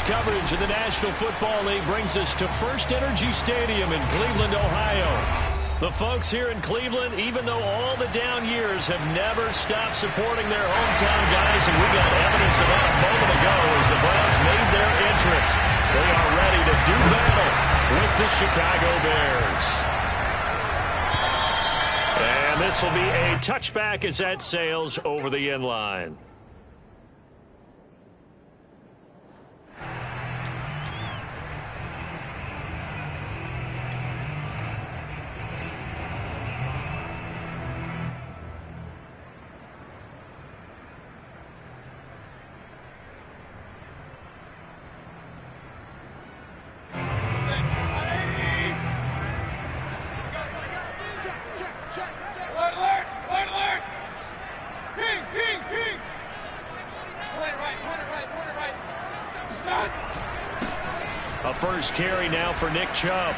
coverage of the National Football League brings us to First Energy Stadium in Cleveland, Ohio. The folks here in Cleveland, even though all the down years, have never stopped supporting their hometown guys, and we got evidence of that a moment ago as the Browns made their entrance. They are ready to do battle with the Chicago Bears. And this will be a touchback as that sails over the end line. A first carry now for Nick Chubb.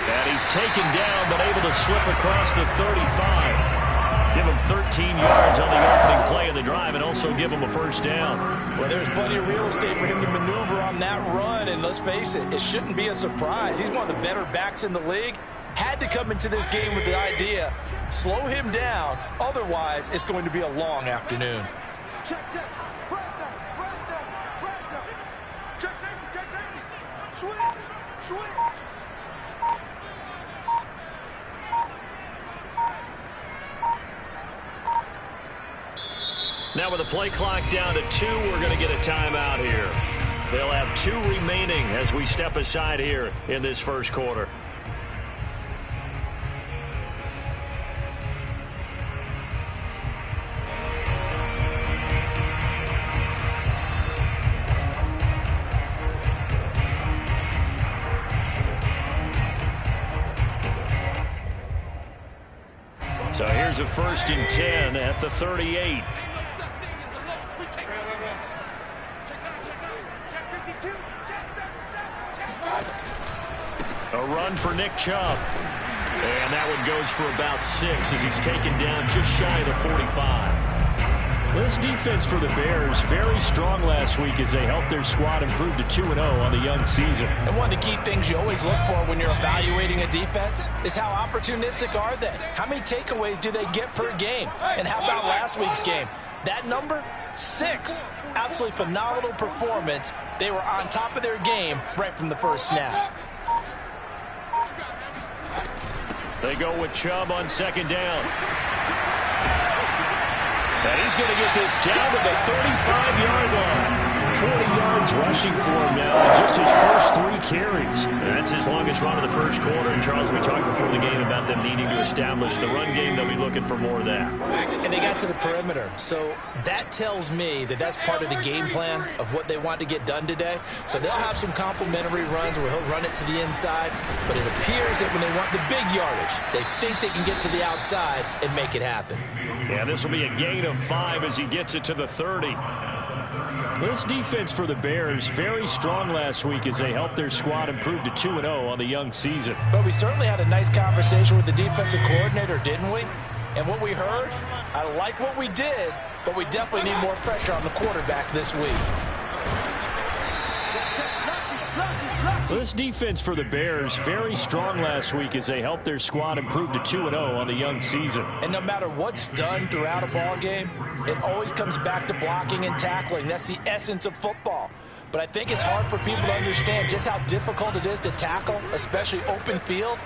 And he's taken down, but able to slip across the 35. Give him 13 yards on the opening play of the drive and also give him a first down. Well, there's plenty of real estate for him to maneuver on that run, and let's face it, it shouldn't be a surprise. He's one of the better backs in the league. Had to come into this game with the idea, slow him down, otherwise it's going to be a long afternoon. Check. Check safety. Switch. Now with the play clock down to 2, we're going to get a timeout here. They'll have 2 remaining as we step aside here in this first quarter. So here's a 1st and 10 at the 38. A run for Nick Chubb. And that one goes for about 6 as he's taken down just shy of the 45. This defense for the Bears, very strong last week as they helped their squad improve to 2-0 on the young season. And one of the key things you always look for when you're evaluating a defense is how opportunistic are they? How many takeaways do they get per game? And how about last week's game? That number, 6. Absolutely phenomenal performance. They were on top of their game right from the first snap. They go with Chubb on 2nd down. And he's going to get this down to the 35-yard line. 40 yards rushing for him now in just his first 3 carries. That's his longest run of the first quarter. And, Charles, we talked before the game about them needing to establish the run game. They'll be looking for more of that. And they got to the perimeter. So that tells me that that's part of the game plan of what they want to get done today. So they'll have some complimentary runs where he'll run it to the inside. But it appears that when they want the big yardage, they think they can get to the outside and make it happen. Yeah, this will be a gain of 5 as he gets it to the 30. This defense for the Bears, very strong last week as they helped their squad improve to 2-0 on the young season. But we certainly had a nice conversation with the defensive coordinator, didn't we? And what we heard, I like what we did, but we definitely need more pressure on the quarterback this week. This defense for the Bears, very strong last week as they helped their squad improve to 2-0 on the young season. And no matter what's done throughout a ball game, it always comes back to blocking and tackling. That's the essence of football. But I think it's hard for people to understand just how difficult it is to tackle, especially open field.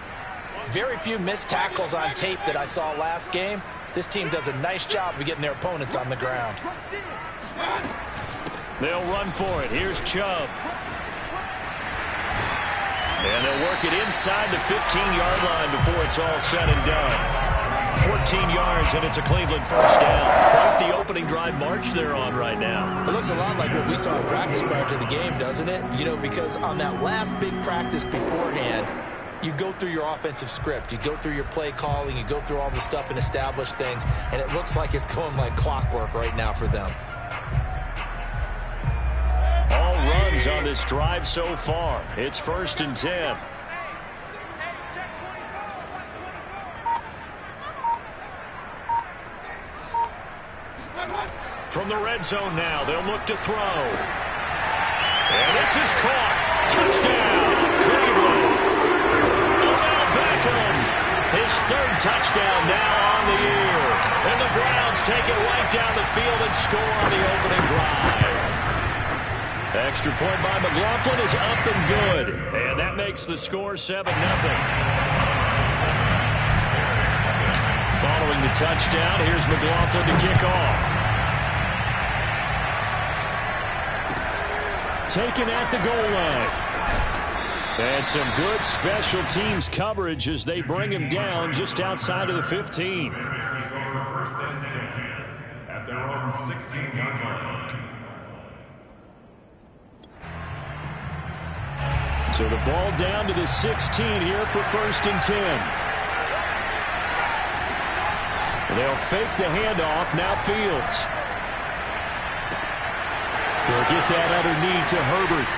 Very few missed tackles on tape that I saw last game. This team does a nice job of getting their opponents on the ground. They'll run for it. Here's Chubb. And they'll work it inside the 15-yard line before it's all said and done. 14 yards, and it's a Cleveland first down. Quite the opening drive march they're on right now. It looks a lot like what we saw in practice prior to the game, doesn't it? You know, because on that last big practice beforehand, you go through your offensive script. You go through your play calling. You go through all the stuff and establish things. And it looks like it's going like clockwork right now for them. All runs on this drive so far. It's 1st and 10. From the red zone now, they'll look to throw. And this is caught. Touchdown, Cleveland. Odell Beckham, his third touchdown now on the year. And the Browns take it right down the field and score on the opening drive. Extra point by McLaughlin is up and good. And that makes the score 7-0. Following the touchdown, here's McLaughlin to kick off. Taken at the goal line. And some good special teams coverage as they bring him down just outside of the 15. First and 10 at their own 16-yard line. So the ball down to the 16 here for first and 10. They'll fake the handoff. Now Fields. They'll get that underneath to Herbert.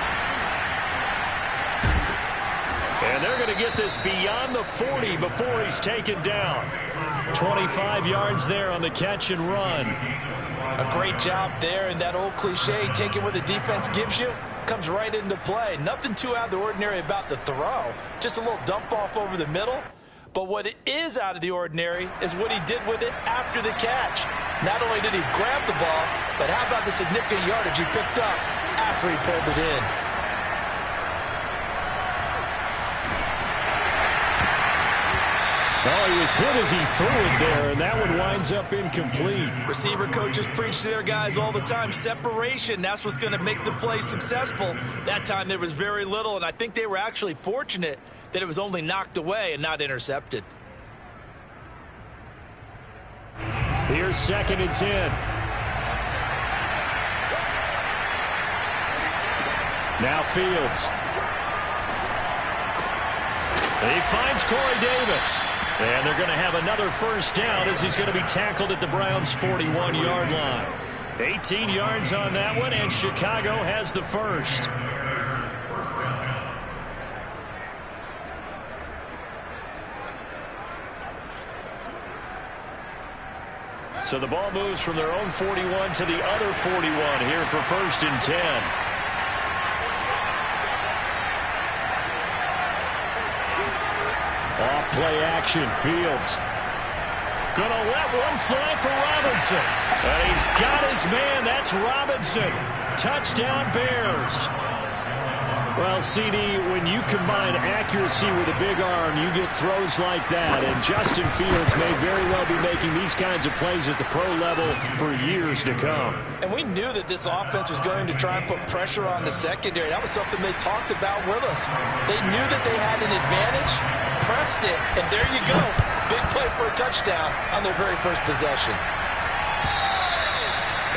And they're going to get this beyond the 40 before he's taken down. 25 yards there on the catch and run. A great job there, and that old cliche, taking what the defense gives you, comes right into play. Nothing too out of the ordinary about the throw. Just a little dump off over the middle. But what is out of the ordinary is what he did with it after the catch. Not only did he grab the ball, but how about the significant yardage he picked up after he pulled it in. Oh, he was hit as he threw it there, and that one winds up incomplete. Receiver coaches preach to their guys all the time. Separation, that's what's going to make the play successful. That time there was very little, and I think they were actually fortunate that it was only knocked away and not intercepted. Here's second and 10. Now Fields. He finds Corey Davis. And they're going to have another first down as he's going to be tackled at the Browns' 41-yard line. 18 yards on that one, and Chicago has the first. So the ball moves from their own 41 to the other 41 here for first and 10. Off play action, Fields. Gonna let one fly for Robinson. And he's got his man. That's Robinson. Touchdown Bears. Well, CD, when you combine accuracy with a big arm, you get throws like that. And Justin Fields may very well be making these kinds of plays at the pro level for years to come. And we knew that this offense was going to try and put pressure on the secondary. That was something they talked about with us. They knew that they had an advantage, pressed it, and there you go. Big play for a touchdown on their very first possession.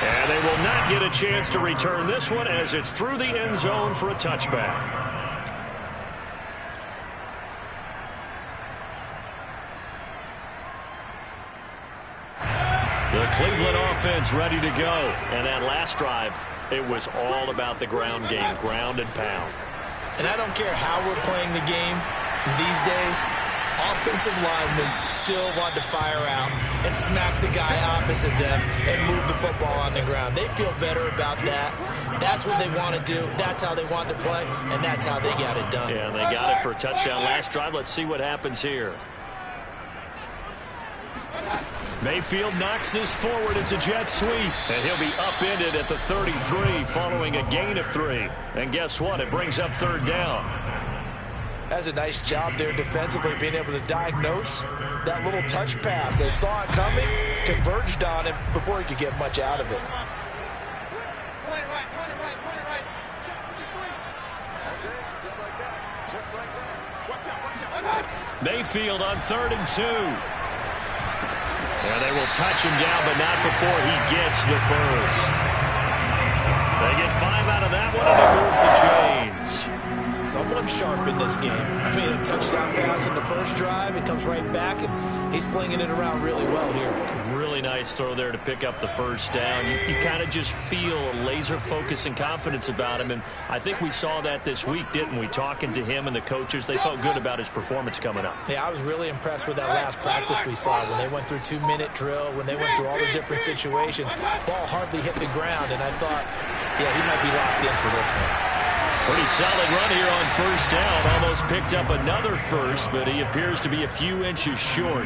And they will not get a chance to return this one as it's through the end zone for a touchback. The Cleveland offense ready to go. And that last drive, it was all about the ground game, ground and pound. And I don't care how we're playing the game these days. Offensive linemen still want to fire out and smack the guy opposite them and move the football on the ground. They feel better about that. That's what they want to do. That's how they want to play, and that's how they got it done. Yeah, and they got it for a touchdown last drive. Let's see what happens here. Mayfield knocks this forward. It's a jet sweep, and he'll be upended at the 33 following a gain of 3. And guess what? It brings up third down. That's a nice job there defensively, being able to diagnose that little touch pass. They saw it coming, converged on it before he could get much out of it. Mayfield on 3rd and 2. And they will touch him down, but not before he gets the first. They get 5 out of that one, and it moves the chains. Someone sharp in this game. I mean, a touchdown pass in the first drive. He comes right back, and he's flinging it around really well here. Really nice throw there to pick up the first down. You kind of just feel a laser focus and confidence about him, and I think we saw that this week, didn't we? Talking to him and the coaches, they felt good about his performance coming up. Yeah, I was really impressed with that last practice we saw when they went through 2-minute drill, when they went through all the different situations. Ball hardly hit the ground, and I thought, yeah, he might be locked in for this one. Pretty solid run here on first down. Almost picked up another first, but he appears to be a few inches short.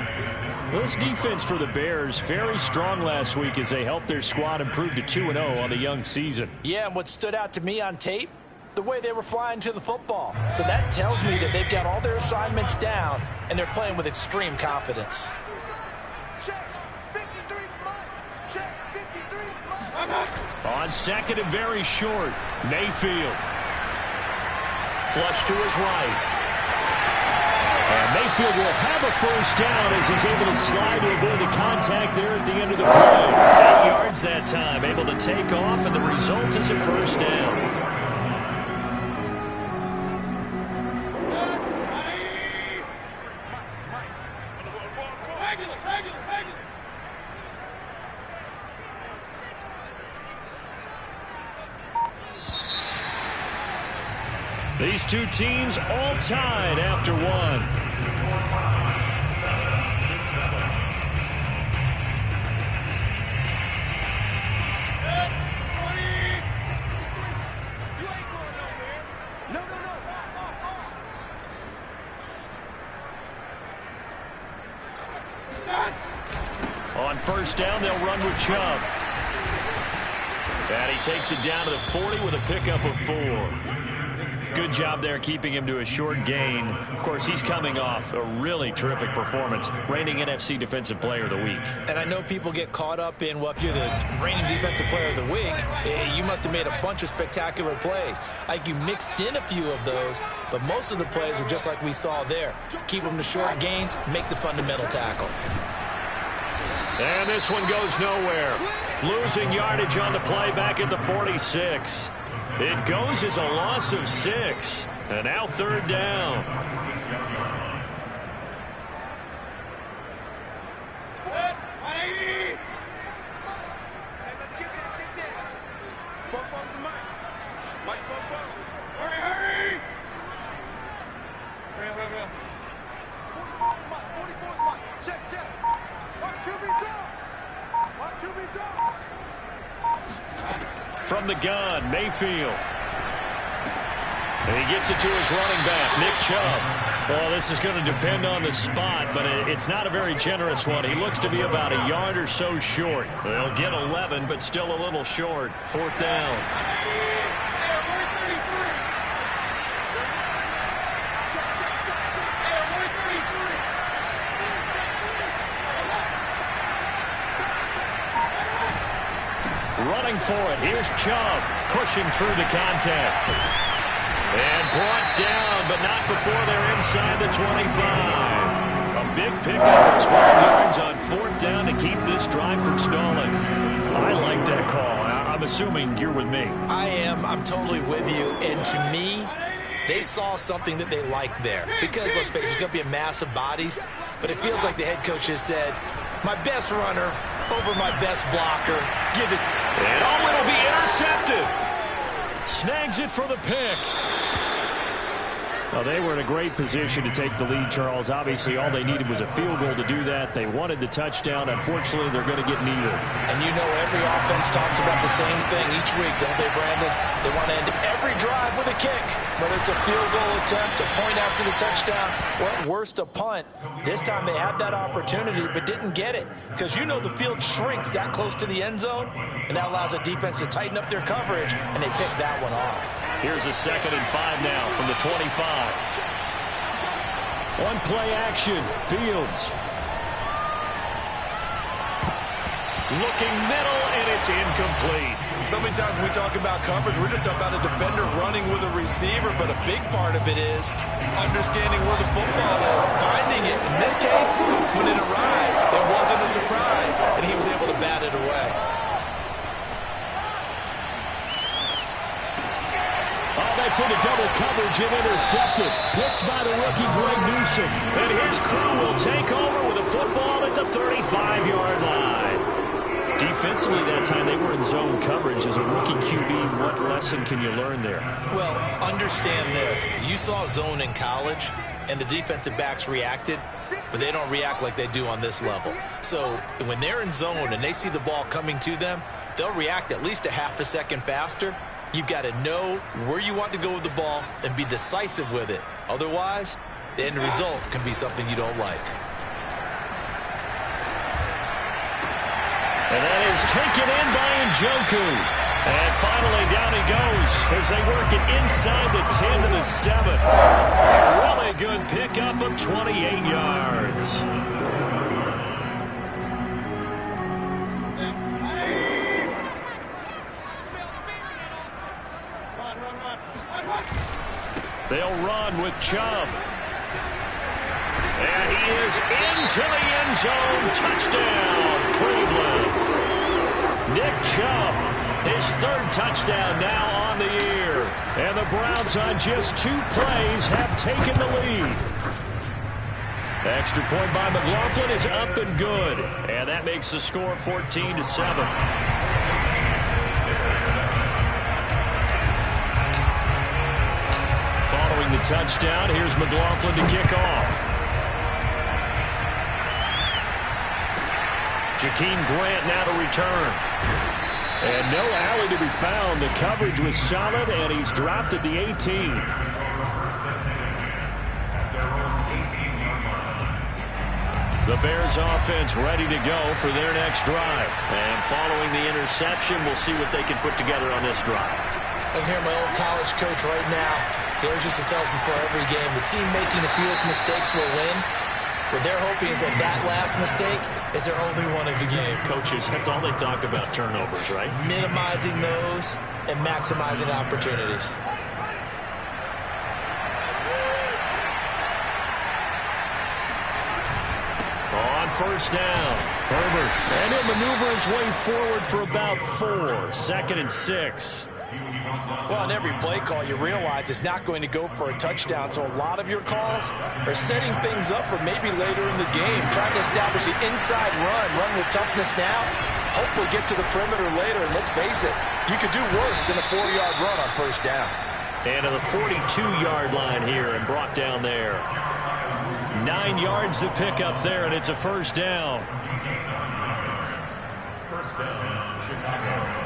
Well, this defense for the Bears, very strong last week as they helped their squad improve to 2-0 on the young season. Yeah, and what stood out to me on tape, the way they were flying to the football. So that tells me that they've got all their assignments down, and they're playing with extreme confidence. On second and very short, Mayfield. Flush to his right. And Mayfield will have a first down as he's able to slide to avoid the contact there at the end of the play. 8 yards that time, able to take off, and the result is a first down. These two teams all tied after one. On first down, they'll run with Chubb. And he takes it down to the 40 with a pickup of 4. Good job there keeping him to a short gain. Of course, he's coming off a really terrific performance, reigning NFC Defensive Player of the Week. And I know people get caught up in, well, if you're the reigning Defensive Player of the Week, you must have made a bunch of spectacular plays. I think you mixed in a few of those, but most of the plays are just like we saw there. Keep them to short gains, make the fundamental tackle. And this one goes nowhere. Losing yardage on the play back at the 46. It goes as a loss of 6. And now third down. From the gun, Mayfield. And he gets it to his running back, Nick Chubb. Well, this is going to depend on the spot, but it's not a very generous one. He looks to be about a yard or so short. They'll get 11, but still a little short. Fourth down. Running for it. Here's Chubb pushing through the contact. And brought down, but not before they're inside the 25. A big pickup of 12 yards on fourth down to keep this drive from stalling. I like that call. I'm assuming you're with me. I am. I'm totally with you. And to me, they saw something that they liked there. Because, let's face it, it's going to be a mass of bodies. But it feels like the head coach has said, my best runner over my best blocker. Give it. And it'll be intercepted. Snags it for the pick. Well, they were in a great position to take the lead, Charles. Obviously, all they needed was a field goal to do that. They wanted the touchdown. Unfortunately, they're going to get neither. And you know every offense talks about the same thing each week, don't they, Brandon? They want to end every drive with a kick, whether it's a field goal attempt, a point after the touchdown, or at worst, a punt. This time they had that opportunity but didn't get it because you know the field shrinks that close to the end zone, and that allows a defense to tighten up their coverage, and they picked that one off. Here's a 2nd and 5 now from the 25. One play action. Fields. Looking middle, and it's incomplete. So many times when we talk about coverage, we're just about a defender running with a receiver, but a big part of it is understanding where the football is, finding it. In this case, when it arrived, it wasn't a surprise, and he was able to bat it away. That's into double coverage and intercepted. Picked by the rookie, Greg Newsom. And his crew will take over with a football at the 35-yard line. Defensively that time, they were in zone coverage. As a rookie QB, what lesson can you learn there? Well, understand this. You saw zone in college, and the defensive backs reacted, but they don't react like they do on this level. So when they're in zone and they see the ball coming to them, they'll react at least a half a second faster. You've got to know where you want to go with the ball and be decisive with it. Otherwise, the end result can be something you don't like. And that is taken in by Njoku. And finally down he goes as they work it inside the 10 to the 7. Really good pickup of 28 yards. They'll run with Chubb. And he is into the end zone. Touchdown, Cleveland. Nick Chubb, his third touchdown now on the year. And the Browns on just 2 plays have taken the lead. Extra point by McLaughlin is up and good. And that makes the score 14 to 7. Following the touchdown, here's McLaughlin to kick off. Jakeem Grant now to return. And no alley to be found. The coverage was solid, and he's dropped at the 18. The Bears offense ready to go for their next drive. And following the interception, we'll see what they can put together on this drive. I can hear my old college coach right now. He always used to tell us before every game, the team making the fewest mistakes will win. What they're hoping is that last mistake is their only one of the game. Coaches, that's all they talk about, turnovers, right? Minimizing those and maximizing opportunities. On first down, Herbert. And he'll maneuver his way forward for about 4. 2nd and 6. Well, on every play call, you realize it's not going to go for a touchdown, so a lot of your calls are setting things up for maybe later in the game, trying to establish the inside run with toughness now, hopefully get to the perimeter later, and let's face it, you could do worse than a 40-yard run on first down. And to the 42-yard line here and brought down there. 9 yards to pick up there, and it's a first down. First down, Chicago.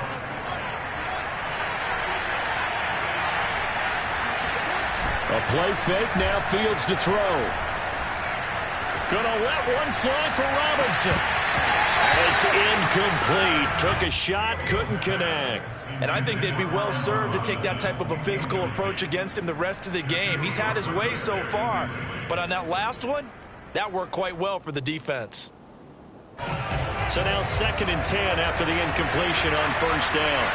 A play fake, now Fields to throw. Gonna let one fly for Robinson. It's incomplete. Took a shot, couldn't connect. And I think they'd be well served to take that type of a physical approach against him the rest of the game. He's had his way so far, but on that last one, that worked quite well for the defense. So now 2nd and 10 after the incompletion on first down.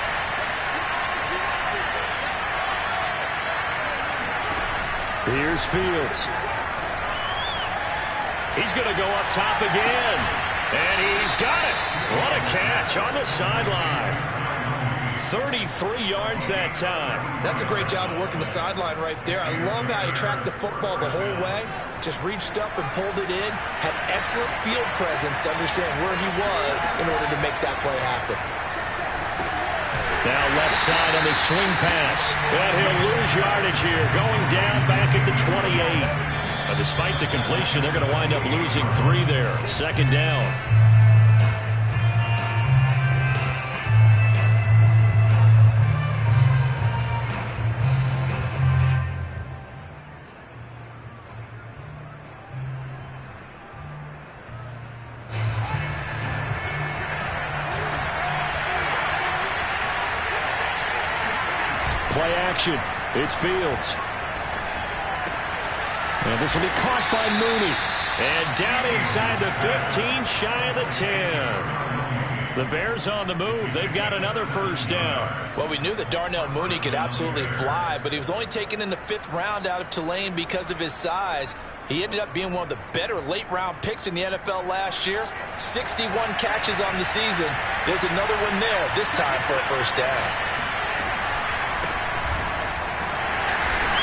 Here's Fields. He's going to go up top again. And he's got it. What a catch on the sideline. 33 yards that time. That's a great job of working the sideline right there. I love how he tracked the football the whole way. Just reached up and pulled it in. Had excellent field presence to understand where he was in order to make that play happen. Now left side on the swing pass. And he'll lose yardage here. Going down back at the 28. Despite the completion, they're going to wind up losing 3 there. 2nd down. Play action. It's Fields. And this will be caught by Mooney. And down inside the 15, shy of the 10. The Bears on the move. They've got another first down. Well, we knew that Darnell Mooney could absolutely fly, but he was only taken in the 5th round out of Tulane because of his size. He ended up being one of the better late-round picks in the NFL last year. 61 catches on the season. There's another one there, this time for a first down.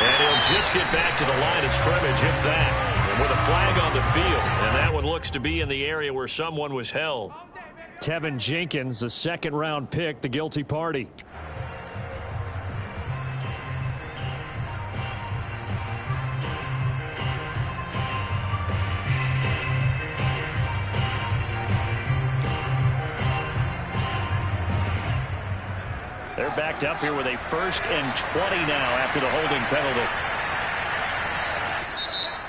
And he'll just get back to the line of scrimmage, if that. And with a flag on the field. And that one looks to be in the area where someone was held. Tevin Jenkins, the 2nd-round pick, the guilty party. They're they're backed up here with a 1st and 20 now after the holding penalty.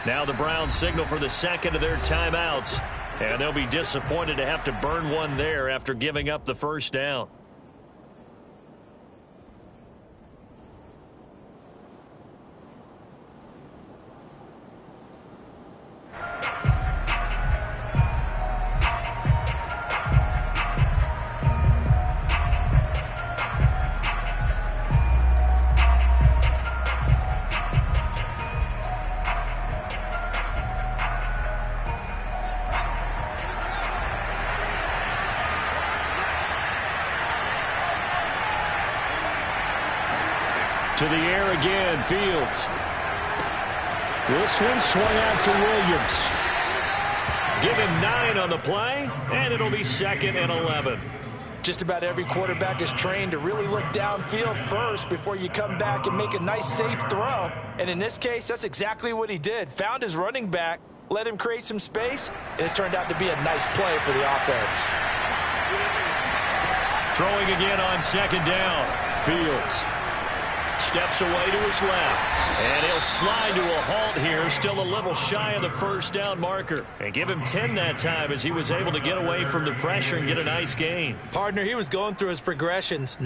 Now the Browns signal for the second of their timeouts. And they'll be disappointed to have to burn one there after giving up the 1st down. To the air again, Fields. This one swung out to Williams. Give him 9 on the play, and it'll be 2nd and 11. Just about every quarterback is trained to really look downfield first before you come back and make a nice, safe throw. And in this case, that's exactly what he did. Found his running back, let him create some space, and it turned out to be a nice play for the offense. Throwing again on 2nd down. Fields steps away to his left, and he'll slide to a halt here, still a little shy of the 1st down marker. And give him 10 that time as he was able to get away from the pressure and get a nice gain. Partner, he was going through his progressions.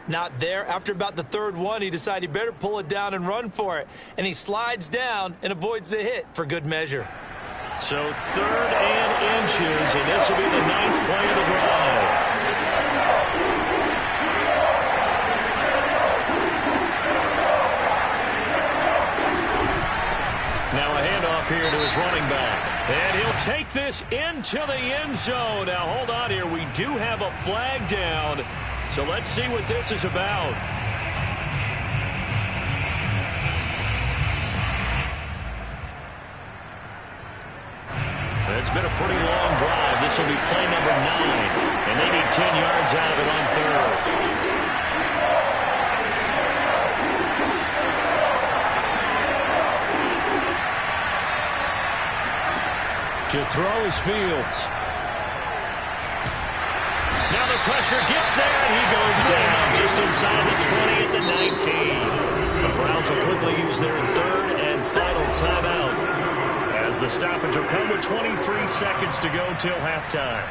Not there. After about the 3rd one, he decided he better pull it down and run for it. And he slides down and avoids the hit for good measure. So 3rd and inches, and this will be the 9th play of the drive. Now a handoff here to his running back. And he'll take this into the end zone. Now hold on here. We do have a flag down. So let's see what this is about. It's been a pretty long drive. This will be play number 9. And they need 10 yards out of it on 3rd. To throw is Fields. Now the pressure gets there, and he goes down just inside the 20 at the 19. The Browns will quickly use their 3rd and final timeout as the stoppage will come with 23 seconds to go till halftime.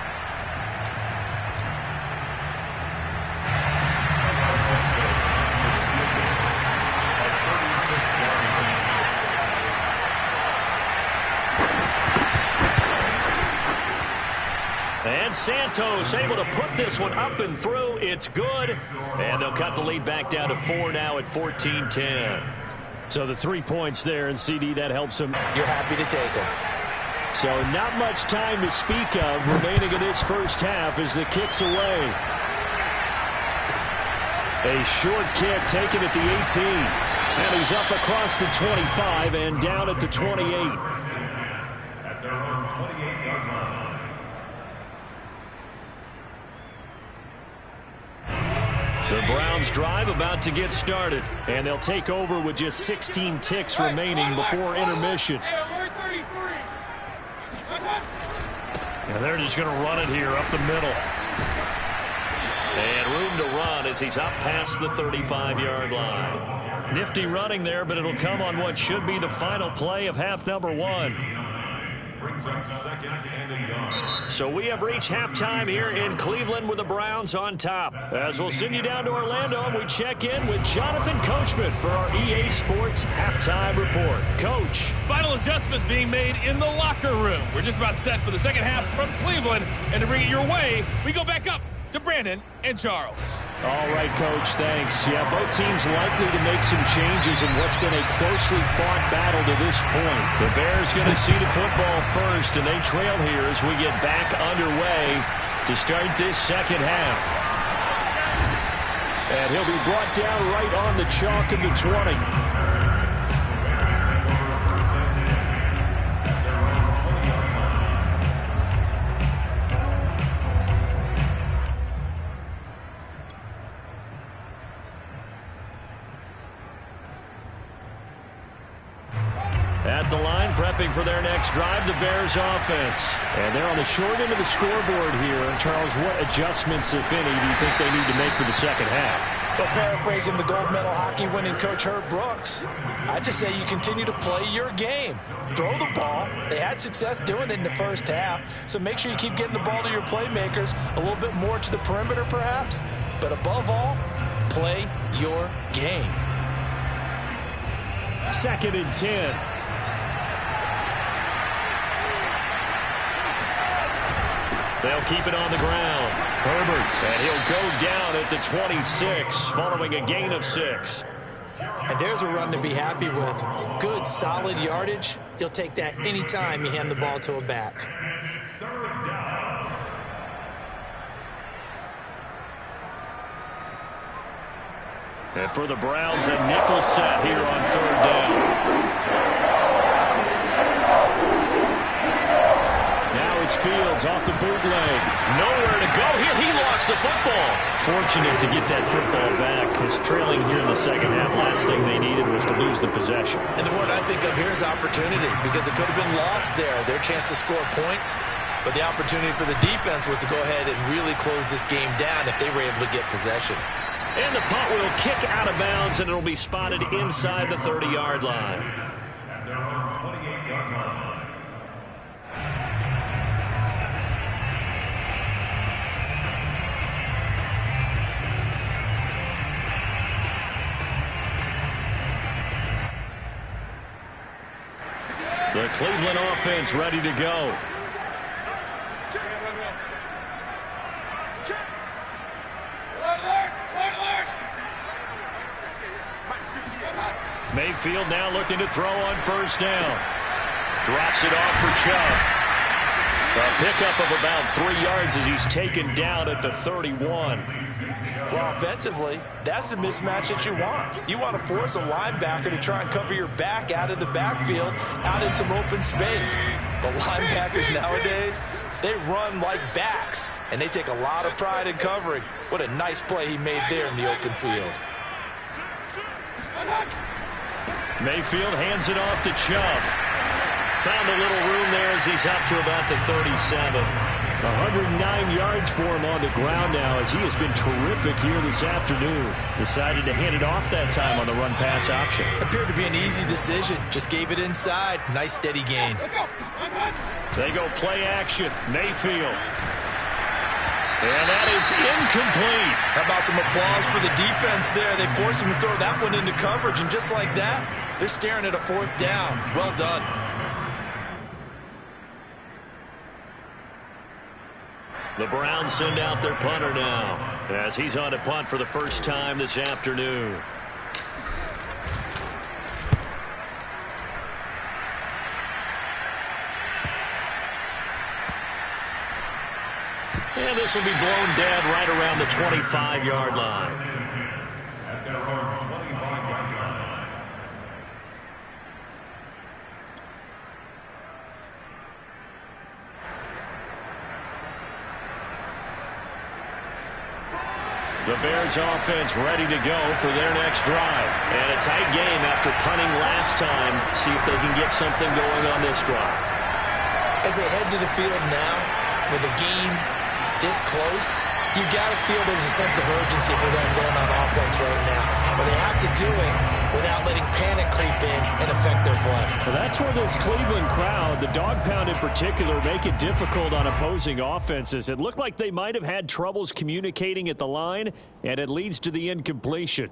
And Santos able to put this one up and through. It's good. And they'll cut the lead back down to 4 now at 14-10. So the 3 points there, and CD, that helps him. You're happy to take them. So not much time to speak of remaining in this 1st half as the kick's away. A short kick taken at the 18. And he's up across the 25 and down at the 28. At their own 28-yard line. The Browns drive about to get started, and they'll take over with just 16 ticks remaining before intermission. And they're just going to run it here up the middle. And room to run as he's up past the 35-yard line. Nifty running there, but it'll come on what should be the final play of half number 1. Brings up 2nd and a yard. So we have reached halftime here in Cleveland with the Browns on top. As we'll send you down to Orlando, and we check in with Jonathan Coachman for our EA Sports Halftime Report. Coach. Final adjustments being made in the locker room. We're just about set for the second half from Cleveland. And to bring it your way, we go back up to Brandon and Charles. All right, Coach, thanks. Yeah, both teams likely to make some changes in what's been a closely fought battle to this point. The Bears going to see the football first, and they trail here as we get back underway to start this second half. And he'll be brought down right on the chalk of the 20. At the line, prepping for their next drive, the Bears offense. And they're on the short end of the scoreboard here. Charles, what adjustments, if any, do you think they need to make for the second half? Well, paraphrasing the gold medal hockey winning coach Herb Brooks, I just say you continue to play your game. Throw the ball. They had success doing it in the first half, so make sure you keep getting the ball to your playmakers, a little bit more to the perimeter perhaps, but above all, play your game. 2nd and 10. They'll keep it on the ground. Herbert, and he'll go down at the 26 following a gain of 6. And there's a run to be happy with. Good, solid yardage. He'll take that anytime you hand the ball to a back. And for the Browns, a nickel set here on 3rd down. It's Fields off the bootleg. Nowhere to go here. He lost the football. Fortunate to get that football back, because trailing here in the second half, last thing they needed was to lose the possession. And the word I think of here is opportunity, because it could have been lost there, their chance to score points. But the opportunity for the defense was to go ahead and really close this game down if they were able to get possession. And the punt will kick out of bounds, and it'll be spotted inside the 30-yard line. At their own 28-yard line. The Cleveland offense ready to go. Mayfield now looking to throw on 1st down. Drops it off for Chubb. A pickup of about 3 yards as he's taken down at the 31. Well, offensively, that's the mismatch that you want. You want to force a linebacker to try and cover your back out of the backfield, out in some open space. The linebackers nowadays, they run like backs, and they take a lot of pride in covering. What a nice play he made there in the open field. Mayfield hands it off to Chubb. Found a little room there as he's up to about the 37. 109 yards for him on the ground now, as he has been terrific here this afternoon. Decided to hand it off that time on the run-pass option. Appeared to be an easy decision. Just gave it inside. Nice steady gain. They go play action. Mayfield. And that is incomplete. How about some applause for the defense there? They forced him to throw that one into coverage, and just like that, they're staring at a 4th down. Well done. The Browns send out their punter now, as he's on to punt for the first time this afternoon. And this will be blown dead right around the 25-yard line. At their own 25-yard line. The Bears offense ready to go for their next drive. And a tight game after punting last time. See if they can get something going on this drive. As they head to the field now, with a game this close, you got to feel there's a sense of urgency for them going on offense right now. But they have to do it without letting panic creep in and affect their play. Well, that's where this Cleveland crowd, the dog pound in particular, make it difficult on opposing offenses. It looked like they might have had troubles communicating at the line, and it leads to the incompletion.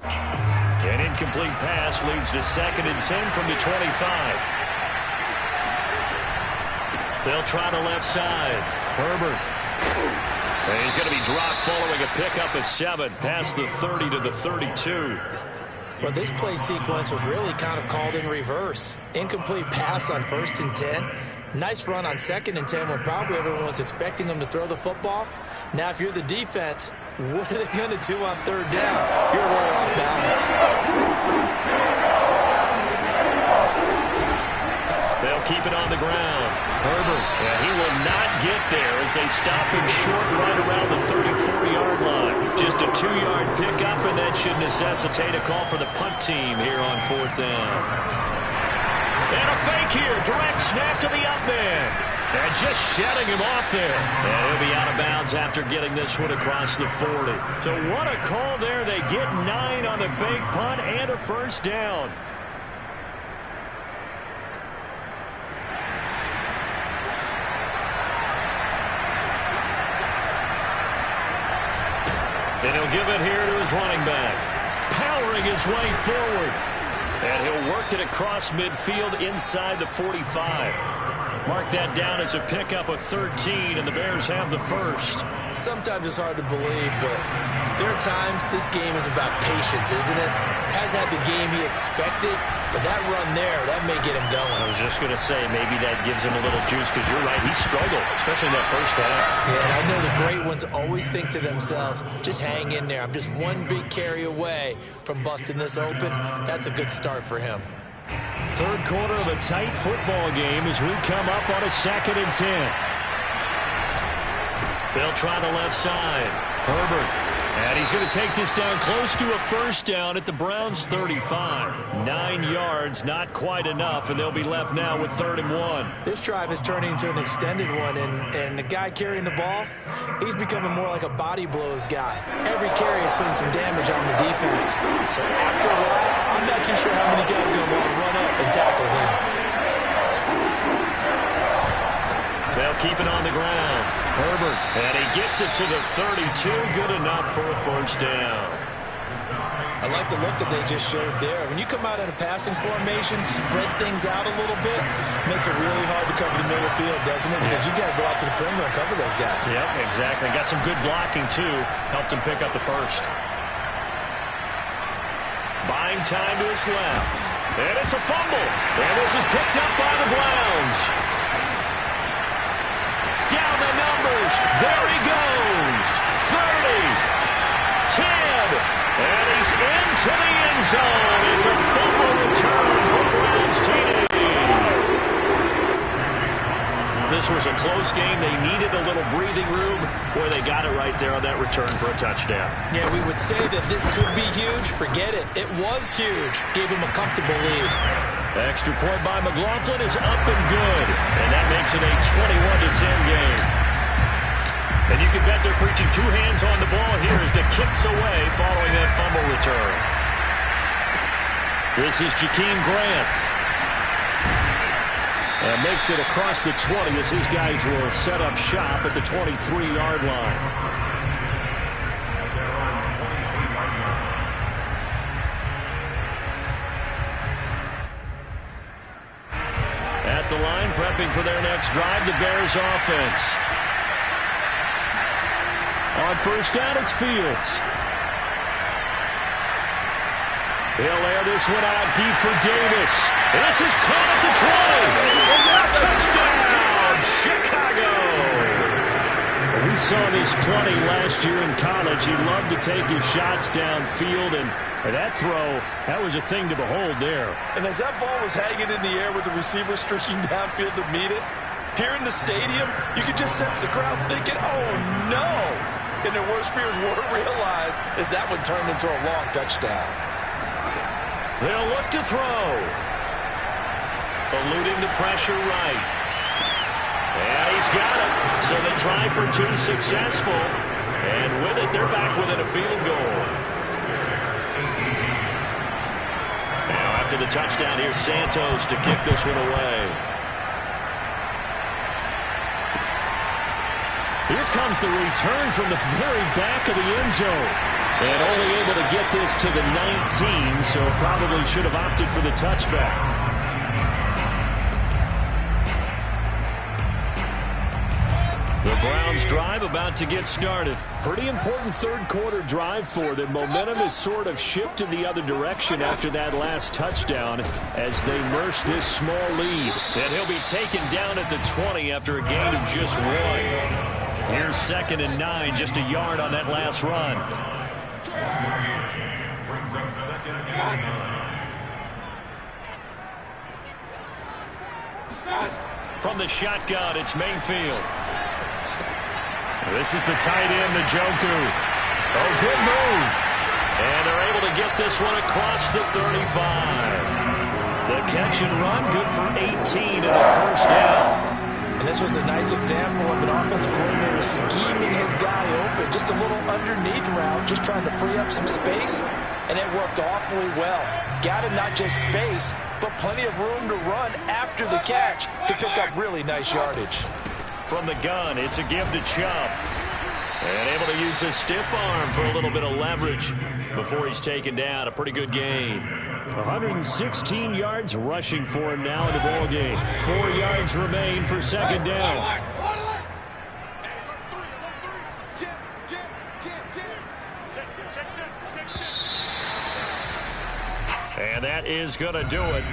An incomplete pass leads to 2nd and 10 from the 25. They'll try the left side. Herbert. And he's going to be dropped following a pickup of 7 past the 30 to the 32. Well, this play sequence was really kind of called in reverse. Incomplete pass on 1st and 10. Nice run on 2nd and 10 when probably everyone was expecting them to throw the football. Now, if you're the defense, what are they going to do on 3rd down? You're a little off balance. They'll keep it on the ground. Herbert, he will not get there as they stop him short right around the 30-40-yard line. Just a 2-yard pickup, and that should necessitate a call for the punt team here on 4th down. And a fake here. Direct snap to the up man. And just shedding him off there. And he'll be out of bounds after getting this one across the 40. So what a call there. They get 9 on the fake punt and a 1st down. And he'll give it here to his running back. Powering his way forward. And he'll work it across midfield inside the 45. Mark that down as a pickup of 13, and the Bears have the 1st. Sometimes it's hard to believe, but there are times this game is about patience, isn't it? Hasn't had the game he expected, but that run there, that may get him going. I was just going to say, maybe that gives him a little juice, because you're right, he struggled, especially in that 1st half. Yeah, and I know the great ones always think to themselves, just hang in there. I'm just one big carry away from busting this open. That's a good start for him. 3rd quarter of a tight football game as we come up on a 2nd and 10. They'll try the left side. Herbert. And he's going to take this down close to a 1st down at the Browns' 35. 9 yards, not quite enough, and they'll be left now with 3rd and 1. This drive is turning into an extended one, and the guy carrying the ball, he's becoming more like a body blows guy. Every carry is putting some damage on the defense. So after a while, I'm not too sure how many guys are going to want to run up and tackle him. They'll keep it on the ground. Herbert, and he gets it to the 32. Good enough for a 1st down. I like the look that they just showed there. When you come out in a passing formation, spread things out a little bit, makes it really hard to cover the middle of the field, doesn't it? Because you got to go out to the perimeter and cover those guys. Yep, exactly. Got some good blocking, too. Helped him pick up the 1st. Buying time to his left. And it's a fumble. And this is picked up by the Browns. Down the numbers. There he goes. 30. 10. And he's into the end zone. It's a fumble return for Browns TD. This was a close game. They needed a little breathing room where they got it right there on that return for a touchdown. Yeah, we would say that this could be huge. Forget it. It was huge. Gave him a comfortable lead. Extra point by McLaughlin is up and good. And that makes it a 21-10 game. And you can bet they're preaching 2 hands on the ball here as the kick's away following that fumble return. This is Jakeem Grant. And makes it across the 20 as his guys will set up shop at the 23-yard line. At the line, prepping for their next drive, the Bears offense. On 1st down, it's Fields. He'll air this one out deep for Davis. This is caught at the 20. Touchdown, Chicago. We saw this plenty last year in college. He loved to take his shots downfield, and that throw, that was a thing to behold there. And as that ball was hanging in the air with the receiver streaking downfield to meet it, here in the stadium, you could just sense the crowd thinking, oh, no. And their worst fears were realized as that one turned into a long touchdown. They'll look to throw. Eluding the pressure right. And he's got it. So they try for 2 successful. And with it, they're back within a field goal. Now after the touchdown, here's Santos to kick this one away. Here comes the return from the very back of the end zone. And only able to get this to the 19, so probably should have opted for the touchback. The Browns Browns drive about to get started. Pretty important third quarter drive for them. Momentum has sort of shifted the other direction after that last touchdown as they nurse this small lead. And he'll be taken down at the 20 after a gain of just 1. Here's 2nd and 9, just a yard on that last run. Brings up 2nd and 9. From the shotgun, it's Mayfield. This is the tight end, Njoku. Oh, good move. And they're able to get this one across the 35. The catch and run, good for 18 and a first down. And this was a nice example of an offensive coordinator scheming his guy open. Just a little underneath route, just trying to free up some space. And it worked awfully well. Got him not just space, but plenty of room to run after the catch to pick up really nice yardage. From the gun, it's a give to Chubb. And able to use his stiff arm for a little bit of leverage before he's taken down. A pretty good gain. 116 yards rushing for him now in the ball game. 4 yards remain for 2nd down. And that is going to do it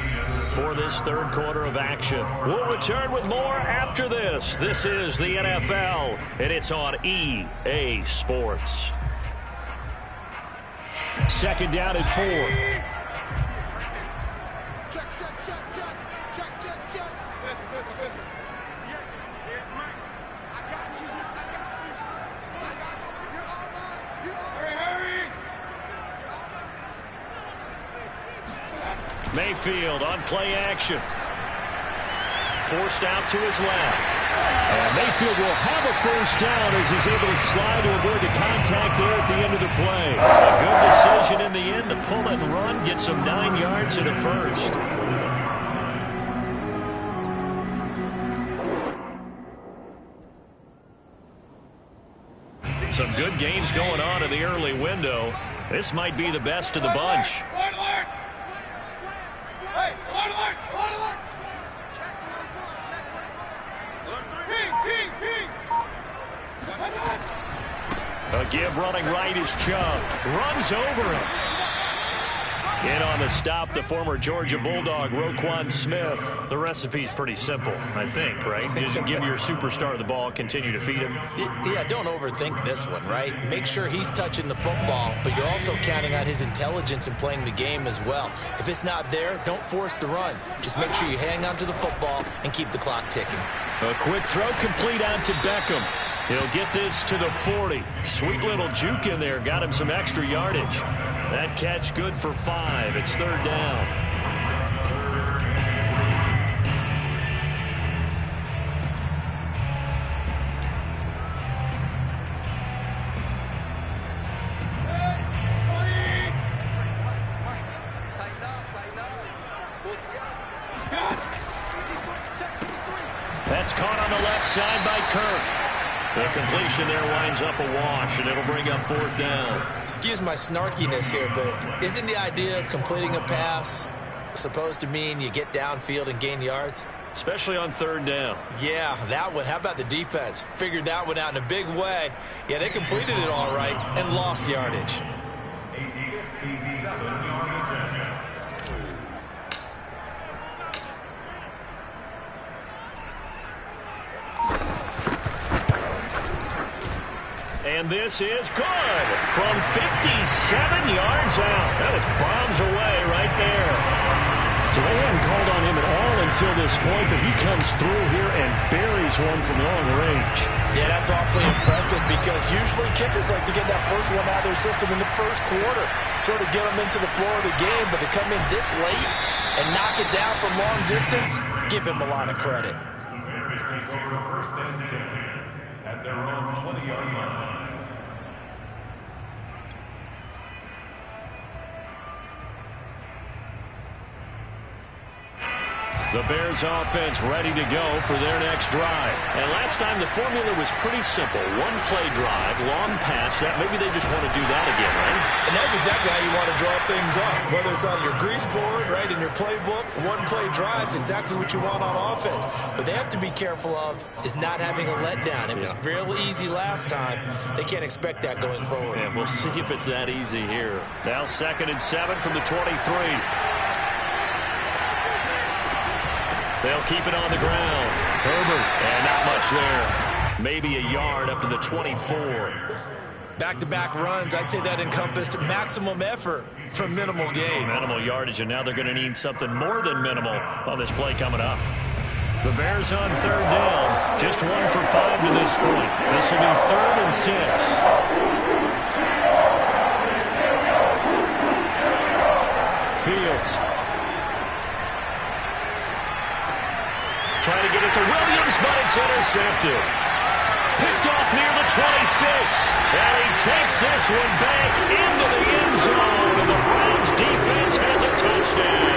for this third quarter of action. We'll return with more after this. This is the NFL, and it's on EA Sports. 2nd down and 4. Mayfield on play action. Forced out to his left. And Mayfield will have a first down as he's able to slide to avoid the contact there at the end of the play. A good decision in the end to pull and run, get some 9 yards in a first. Some good games going on in the early window. This might be the best of the bunch. A give running right is Chubb. Runs over him. In on the stop, the former Georgia Bulldog, Roquan Smith. The recipe's pretty simple, I think, right? Just give your superstar the ball, continue to feed him. Yeah, don't overthink this one, right? Make sure he's touching the football, but you're also counting on his intelligence in playing the game as well. If it's not there, don't force the run. Just make sure you hang on to the football and keep the clock ticking. A quick throw complete out to Beckham. He'll get this to the 40. Sweet little juke in there. Got him some extra yardage. That catch good for 5. It's 3rd down. That's caught on the left side by Kirk. The completion there winds up a wash, and it'll bring up 4th down. Excuse my snarkiness here, but isn't the idea of completing a pass supposed to mean you get downfield and gain yards? Especially on 3rd down. Yeah, that one. How about the defense? Figured that one out in a big way. Yeah, they completed it all right and lost yardage. 57-yard attempt. And this is good from 57 yards out. That was bombs away right there. So they hadn't called on him at all until this point, but he comes through here and buries one from long range. Yeah, that's awfully impressive because usually kickers like to get that first one out of their system in the first quarter, sort of get them into the flow of the game, but to come in this late and knock it down from long distance, give him a lot of credit. The Bears take over 1st and 10 at their own 20-yard line. The Bears offense ready to go for their next drive. And last time the formula was pretty simple. One play drive, long pass. That maybe they just want to do that again, right? And that's exactly how you want to draw things up. Whether it's on your grease board, right, in your playbook, one play drive is exactly what you want on offense. What they have to be careful of is not having a letdown. It was real easy last time. They can't expect that going forward. Yeah, we'll see if it's that easy here. Now 2nd and 7 from the 23. They'll keep it on the ground. Herbert, and not much there. Maybe a yard up to the 24. Back-to-back runs, I'd say that encompassed maximum effort for minimal gain. Minimal yardage, and now they're going to need something more than minimal on this play coming up. The Bears on 3rd down. Just 1 for 5 to this point. This will be 3rd and 6. Fields. Trying to get it to Williams, but it's intercepted. Picked off near the 26. And he takes this one back into the end zone. And the Browns defense has a touchdown.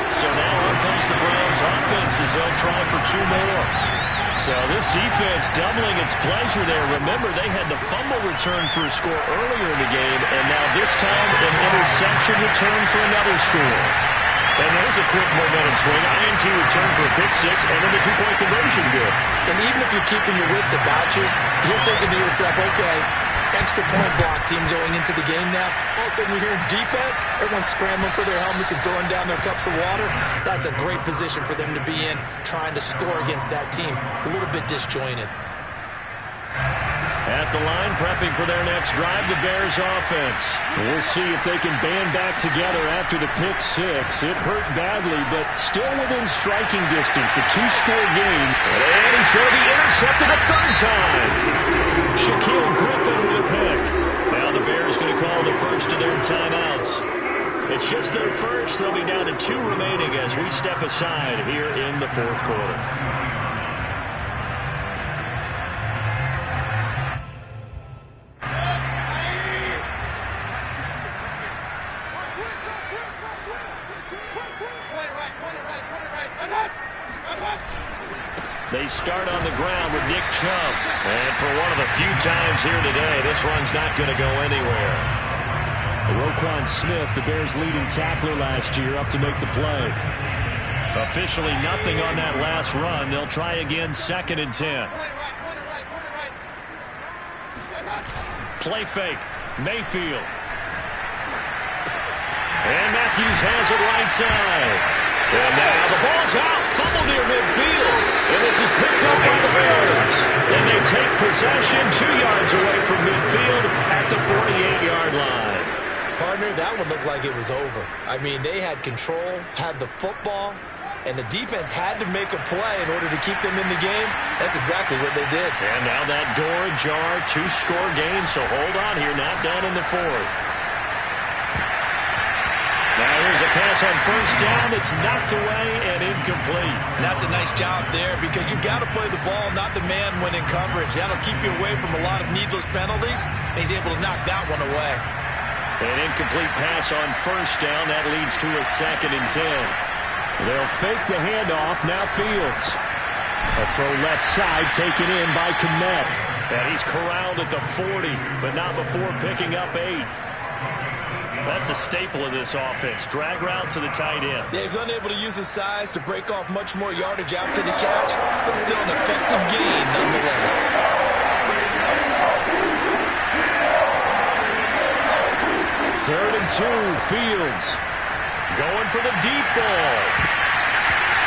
So now here comes the Browns offense as they'll try for 2 more. So this defense doubling its pleasure there. Remember, they had the fumble return for a score earlier in the game. And now this time an interception return for another score. And there's a quick momentum swing. INT return for a pick 6, and then the 2-point conversion good. And even if you're keeping your wits about you, you're thinking to yourself, okay, extra point block team going into the game now. All of a sudden you're hearing defense, everyone's scrambling for their helmets and throwing down their cups of water. That's a great position for them to be in, trying to score against that team. A little bit disjointed. At the line, prepping for their next drive, the Bears offense. We'll see if they can band back together after the pick 6. It hurt badly, but still within striking distance. A 2-score game. And he's going to be intercepted a 3rd time. Shaquille Griffin with a pick. Now the Bears going to call the first of their timeouts. It's just their first. They'll be down to 2 remaining as we step aside here in the 4th quarter. They start on the ground with Nick Chubb. And for one of the few times here today, this run's not going to go anywhere. Roquan Smith, the Bears' leading tackler last year, up to make the play. Officially nothing on that last run. They'll try again, 2nd and 10. Play fake. Mayfield. And Matthews has it right side. And now the ball's out. Fumble near midfield. And this is picked up by the Bears. And they take possession 2 yards away from midfield at the 48-yard line. Partner, that one looked like it was over. I mean, they had control, had the football, and the defense had to make a play in order to keep them in the game. That's exactly what they did. And now that door ajar, 2-score game. So hold on here, not done in the 4th. Now here's a pass on 1st down. It's knocked away and incomplete. And that's a nice job there because you've got to play the ball, not the man when in coverage. That'll keep you away from a lot of needless penalties. And he's able to knock that one away. An incomplete pass on 1st down. That leads to a 2nd and 10. They'll fake the handoff. Now Fields. A throw left side taken in by Kmet. And he's corralled at the 40, but not before picking up 8. That's a staple of this offense. Drag route to the tight end. Yeah, he's unable to use his size to break off much more yardage after the catch, but still an effective gain nonetheless. 3rd and 2, Fields. Going for the deep ball.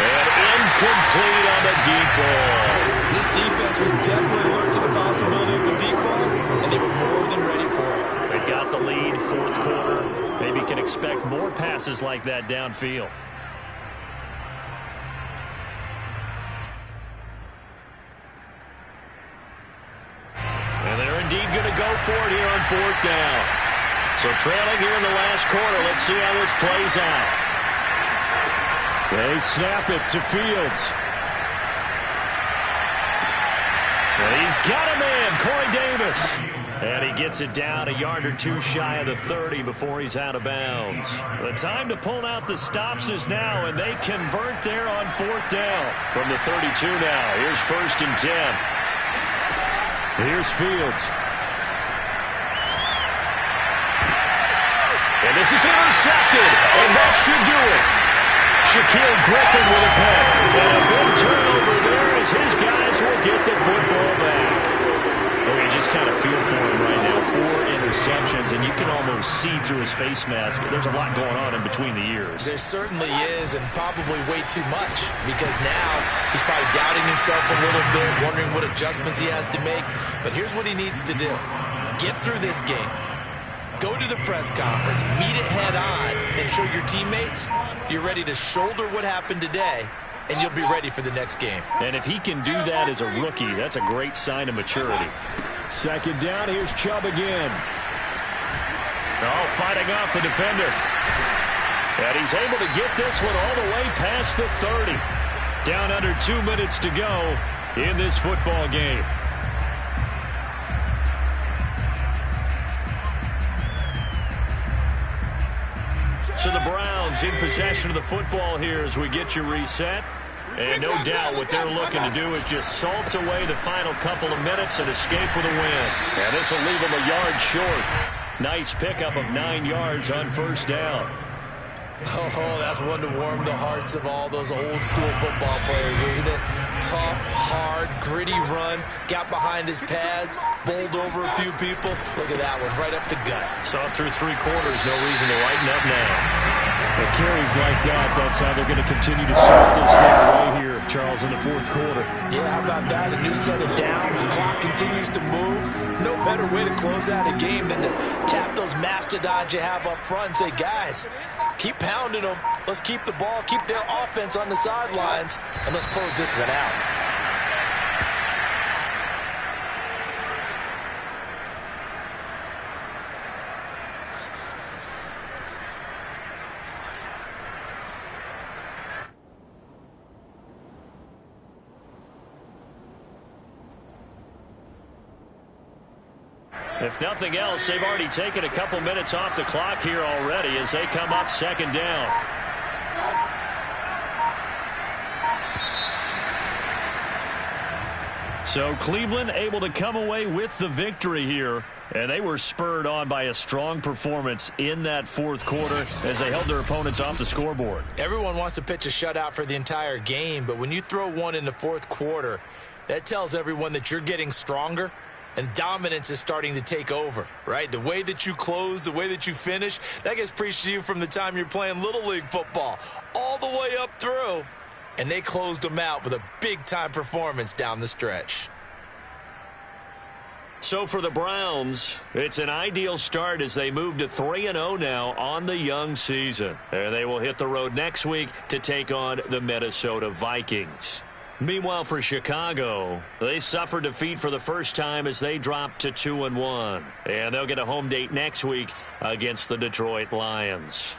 And incomplete on the deep ball. This defense was definitely alert to the possibility of the deep ball, and they were more than ready for it. They've got the lead, 4th quarter. Maybe can expect more passes like that downfield. And they're indeed going to go for it here on 4th down. So trailing here in the last quarter. Let's see how this plays out. They snap it to Fields. And he's got a man, Corey Davis. And he gets it down a yard or two shy of the 30 before he's out of bounds. The time to pull out the stops is now, and they convert there on 4th down. From the 32 now, here's 1st and 10. Here's Fields. And this is intercepted, and that should do it. Shaquille Griffin with a pick. And a big turnover there as his guys will get the football back. Oh, you just kind of feel for him right now. 4 interceptions, and you can almost see through his face mask. There's a lot going on in between the ears. There certainly is, and probably way too much, because now he's probably doubting himself a little bit, wondering what adjustments he has to make. But here's what he needs to do. Get through this game. Go to the press conference, meet it head on, and show your teammates you're ready to shoulder what happened today, and you'll be ready for the next game. And if he can do that as a rookie, that's a great sign of maturity. 2nd down, here's Chubb again. Oh, fighting off the defender. And he's able to get this one all the way past the 30. Down under 2 minutes to go in this football game. So the Browns in possession of the football here as we get you reset. And no doubt what they're looking to do is just salt away the final couple of minutes and escape with a win. And this will leave them a yard short. Nice pickup of 9 yards on 1st down. Oh, that's one to warm the hearts of all those old school football players, isn't it? Tough, hard, gritty run, got behind his pads, bowled over a few people. Look at that one, right up the gut. Saw it through 3 quarters, no reason to lighten up now. The carries like that, that's how they're going to continue to sort this thing away here, Charles, in the 4th quarter. Yeah, how about that? A new set of downs, clock continues to move. No better way to close out a game than to tap those mastodons you have up front and say, guys, keep pounding them. Let's keep the ball, keep their offense on the sidelines, and let's close this one out. If nothing else, they've already taken a couple minutes off the clock here already as they come up 2nd down. So Cleveland able to come away with the victory here, and they were spurred on by a strong performance in that 4th quarter as they held their opponents off the scoreboard. Everyone wants to pitch a shutout for the entire game, but when you throw one in the 4th quarter, that tells everyone that you're getting stronger and dominance is starting to take over, right? The way that you close, the way that you finish, that gets preached to you from the time you're playing Little League football all the way up through. And they closed them out with a big-time performance down the stretch. So for the Browns, it's an ideal start as they move to 3-0 now on the young season. And they will hit the road next week to take on the Minnesota Vikings. Meanwhile, for Chicago, they suffered defeat for the first time as they dropped to 2-1. And they'll get a home date next week against the Detroit Lions.